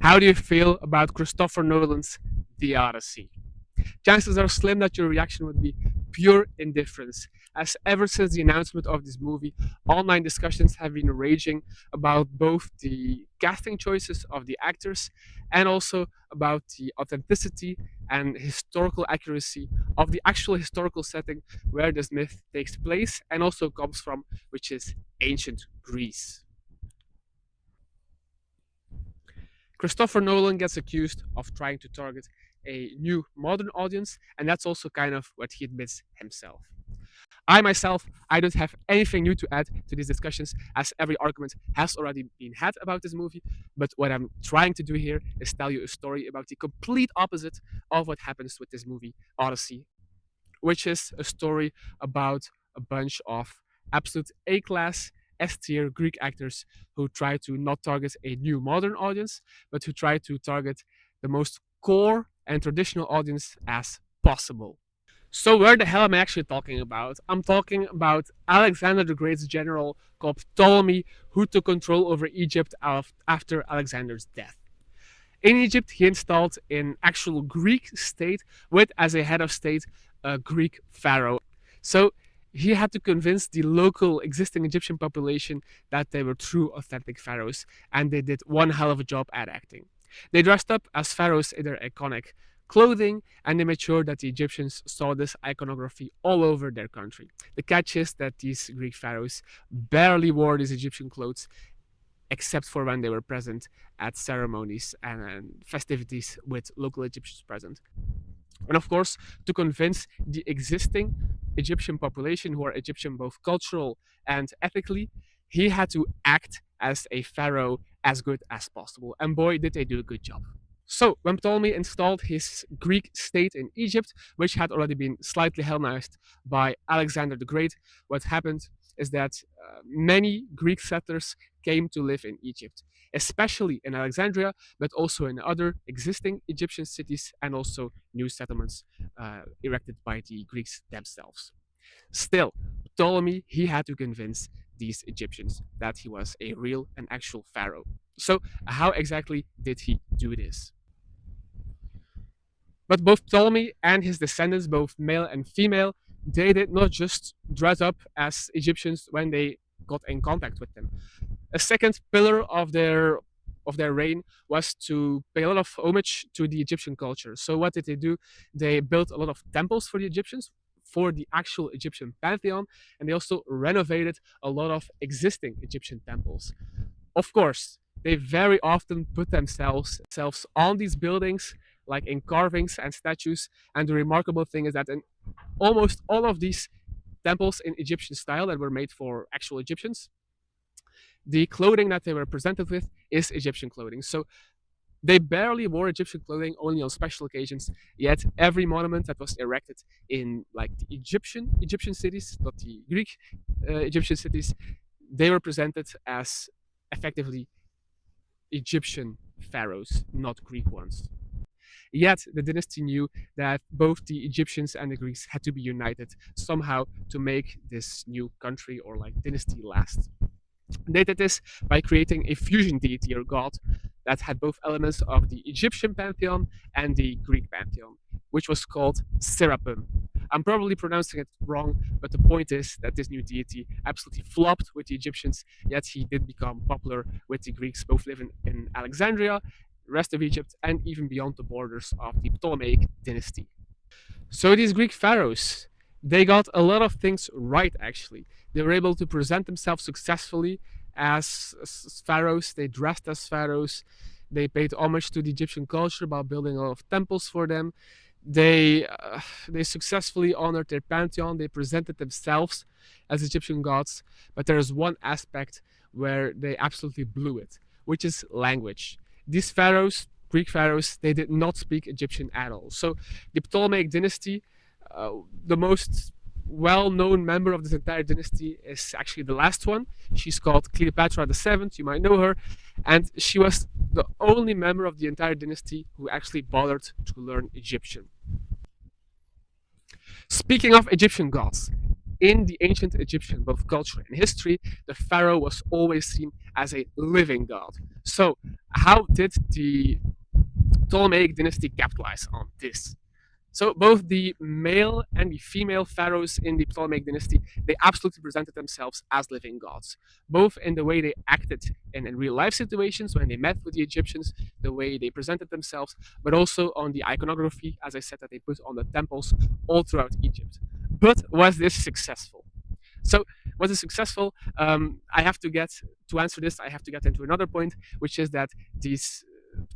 How do you feel about Christopher Nolan's The Odyssey? Chances are slim that your reaction would be pure indifference, as ever since the announcement of this movie, online discussions have been raging about both the casting choices of the actors and also about the authenticity and historical accuracy of the actual historical setting where this myth takes place and also comes from, which is ancient Greece. Christopher Nolan gets accused of trying to target a new modern audience, and that's also kind of what he admits himself. I myself, I don't have anything new to add to these discussions, as every argument has already been had about this movie. But what I'm trying to do here is tell you a story about the complete opposite of what happens with this movie, Odyssey, which is a story about a bunch of absolute A class, S tier Greek actors who try to not target a new modern audience, but who try to target the most core and traditional audience as possible. So, where the hell am I actually talking about? I'm talking about Alexander the Great's general called Ptolemy, who took control over Egypt after Alexander's death. In Egypt, he installed an actual Greek state with, as a head of state, a Greek pharaoh. So he had to convince the local existing Egyptian population that they were true, authentic pharaohs, and they did one hell of a job at acting. They dressed up as pharaohs in their iconic clothing, and they made sure that the Egyptians saw this iconography all over their country. The catch is that these Greek pharaohs barely wore these Egyptian clothes except for when they were present at ceremonies and festivities with local Egyptians present. And of course, to convince the existing Egyptian population, who are Egyptian both cultural and ethically, he had to act as a pharaoh as good as possible. And boy, did they do a good job. So, when Ptolemy installed his Greek state in Egypt, which had already been slightly Hellenized by Alexander the Great, what happened is that many Greek settlers came to live in Egypt, especially in Alexandria, but also in other existing Egyptian cities and also new settlements erected by the Greeks themselves. Still, Ptolemy, he had to convince these Egyptians that he was a real and actual pharaoh. So, how exactly did he do this? But both Ptolemy and his descendants, both male and female, they did not just dress up as Egyptians when they got in contact with them. A second pillar of their reign was to pay a lot of homage to the Egyptian culture. So what did they do? They built a lot of temples for the Egyptians, for the actual Egyptian pantheon, and they also renovated a lot of existing Egyptian temples. Of course, they very often put themselves on these buildings, like in carvings and statues. And the remarkable thing is that in almost all of these temples in Egyptian style that were made for actual Egyptians, the clothing that they were presented with is Egyptian clothing. So they barely wore Egyptian clothing only on special occasions. Yet every monument that was erected in like the Egyptian cities, not the Greek Egyptian cities, they were presented as effectively Egyptian pharaohs, not Greek ones. Yet the dynasty knew that both the Egyptians and the Greeks had to be united somehow to make this new country or like dynasty last. They did this by creating a fusion deity or god that had both elements of the Egyptian pantheon and the Greek pantheon, which was called Serapim. I'm probably pronouncing it wrong, but the point is that this new deity absolutely flopped with the Egyptians, yet he did become popular with the Greeks, both living in Alexandria, the rest of Egypt, and even beyond the borders of the Ptolemaic Dynasty. So these Greek pharaohs, they got a lot of things right actually. They were able to present themselves successfully as pharaohs. They dressed as pharaohs. They paid homage to the Egyptian culture by building a lot of temples for them. They successfully honored their pantheon. They presented themselves as Egyptian gods. But there is one aspect where they absolutely blew it, which is language. These pharaohs, Greek pharaohs, they did not speak Egyptian at all. So the Ptolemaic dynasty, the most well-known member of this entire dynasty is actually the last one. She's called Cleopatra VII. You might know her, and she was the only member of the entire dynasty who actually bothered to learn Egyptian. Speaking of Egyptian gods, in the ancient Egyptian, both culture and history, the pharaoh was always seen as a living god. So, how did the Ptolemaic dynasty capitalize on this? So both the male and the female pharaohs in the Ptolemaic dynasty, they absolutely presented themselves as living gods, both in the way they acted in real life situations when they met with the Egyptians, the way they presented themselves, but also on the iconography, as I said, that they put on the temples all throughout Egypt. But was this successful? So was it successful? I have to get to answer this. I have to get into another point, which is that these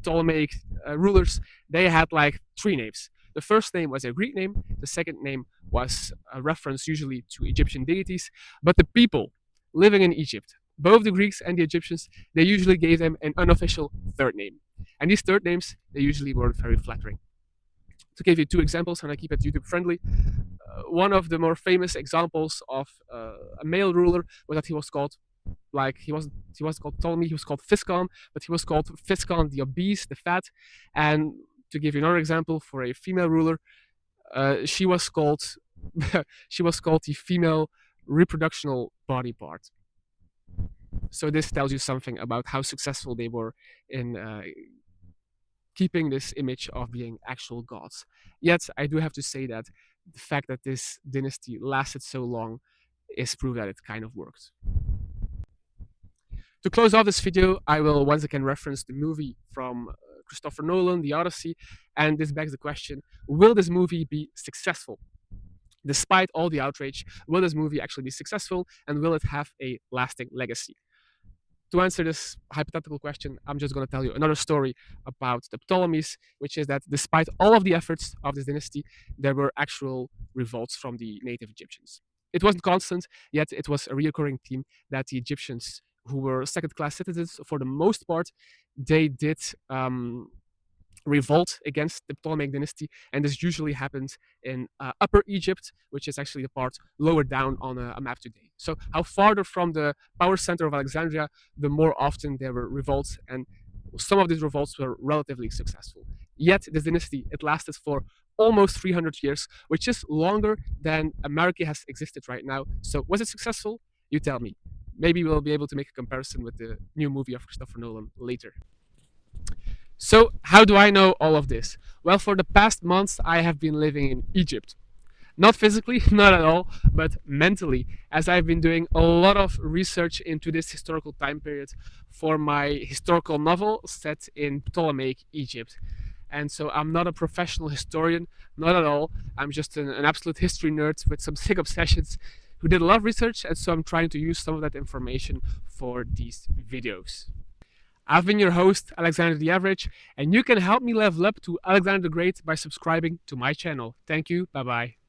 Ptolemaic rulers, they had like three names. The first name was a Greek name. The second name was a reference usually to Egyptian deities. But the people living in Egypt, both the Greeks and the Egyptians, they usually gave them an unofficial third name. And these third names, they usually weren't very flattering. To give you two examples, and I keep it YouTube friendly, one of the more famous examples of a male ruler was that he was called he was called Ptolemy, he was called Physcon, but he was called Physcon the obese, the fat. And to give you another example, for a female ruler, she was called she was called the female reproductional body part. So this tells you something about how successful they were in keeping this image of being actual gods. Yet I do have to say that the fact that this dynasty lasted so long is proof that it kind of worked. To close off this video, I will once again reference the movie from Christopher Nolan, The Odyssey, and this begs the question, will this movie be successful? Despite all the outrage, will this movie actually be successful, and will it have a lasting legacy? To answer this hypothetical question, I'm just going to tell you another story about the Ptolemies, which is that despite all of the efforts of this dynasty, there were actual revolts from the native Egyptians. It wasn't constant, yet it was a recurring theme that the Egyptians, who were second-class citizens for the most part, they did revolt against the Ptolemaic dynasty, and this usually happened in Upper Egypt, which is actually the part lower down on a map today. So how farther from the power center of Alexandria, the more often there were revolts, and some of these revolts were relatively successful. Yet this dynasty, it lasted for almost 300 years, which is longer than America has existed right now. So was it successful? You tell me. Maybe we'll be able to make a comparison with the new movie of Christopher Nolan later. So how do I know all of this? Well, for the past months, I have been living in Egypt. Not physically, not at all, but mentally, as I've been doing a lot of research into this historical time period for my historical novel set in Ptolemaic Egypt. And so I'm not a professional historian, not at all. I'm just an absolute history nerd with some sick obsessions who did a lot of research, and so I'm trying to use some of that information for these videos. I've been your host, Alexander the Average, and you can help me level up to Alexander the Great by subscribing to my channel. Thank you, bye bye.